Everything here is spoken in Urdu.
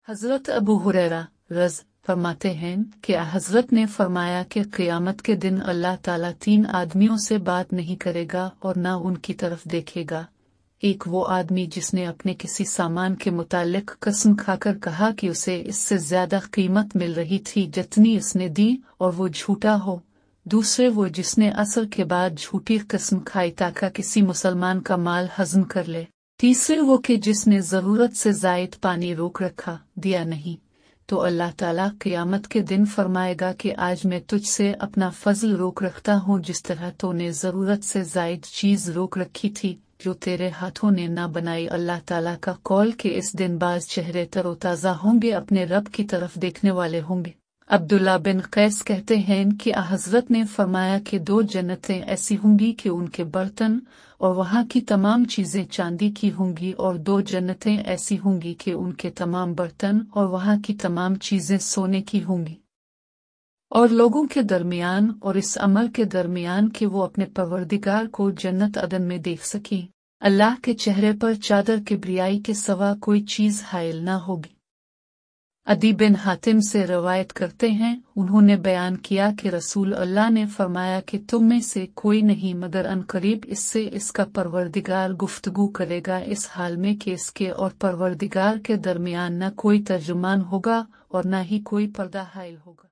حضرت ابو ہریرہ رض فرماتے ہیں کہ حضرت نے فرمایا کہ قیامت کے دن اللہ تعالیٰ 3 آدمیوں سے بات نہیں کرے گا اور نہ ان کی طرف دیکھے گا۔ ایک وہ آدمی جس نے اپنے کسی سامان کے متعلق قسم کھا کر کہا کہ اسے اس سے زیادہ قیمت مل رہی تھی جتنی اس نے دی اور وہ جھوٹا ہو۔ دوسرے وہ جس نے عصر کے بعد جھوٹی قسم کھائی تاکہ کسی مسلمان کا مال ہضم کر لے۔ تیسرے وہ کہ جس نے ضرورت سے زائد پانی روک رکھا دیا نہیں، تو اللہ تعالیٰ قیامت کے دن فرمائے گا کہ آج میں تجھ سے اپنا فضل روک رکھتا ہوں جس طرح تو نے ضرورت سے زائد چیز روک رکھی تھی جو تیرے ہاتھوں نے نہ بنائی۔ اللہ تعالیٰ کا قول کہ اس دن بعض چہرے تر و تازہ ہوں گے، اپنے رب کی طرف دیکھنے والے ہوں گے۔ عبداللہ بن قیس کہتے ہیں کہ حضرت نے فرمایا کہ 2 جنتیں ایسی ہوں گی کہ ان کے برتن اور وہاں کی تمام چیزیں چاندی کی ہوں گی، اور 2 جنتیں ایسی ہوں گی کہ ان کے تمام برتن اور وہاں کی تمام چیزیں سونے کی ہوں گی۔ اور لوگوں کے درمیان اور اس عمل کے درمیان کہ وہ اپنے پروردگار کو جنت عدن میں دیکھ سکیں، اللہ کے چہرے پر چادر کبریائی کے سوا کوئی چیز حائل نہ ہوگی۔ عدی بن حاتم سے روایت کرتے ہیں، انہوں نے بیان کیا کہ رسول اللہ نے فرمایا کہ تم میں سے کوئی نہیں مگر عنقریب اس سے اس کا پروردگار گفتگو کرے گا، اس حال میں کہ اس کے اور پروردگار کے درمیان نہ کوئی ترجمان ہوگا اور نہ ہی کوئی پردہ حائل ہوگا۔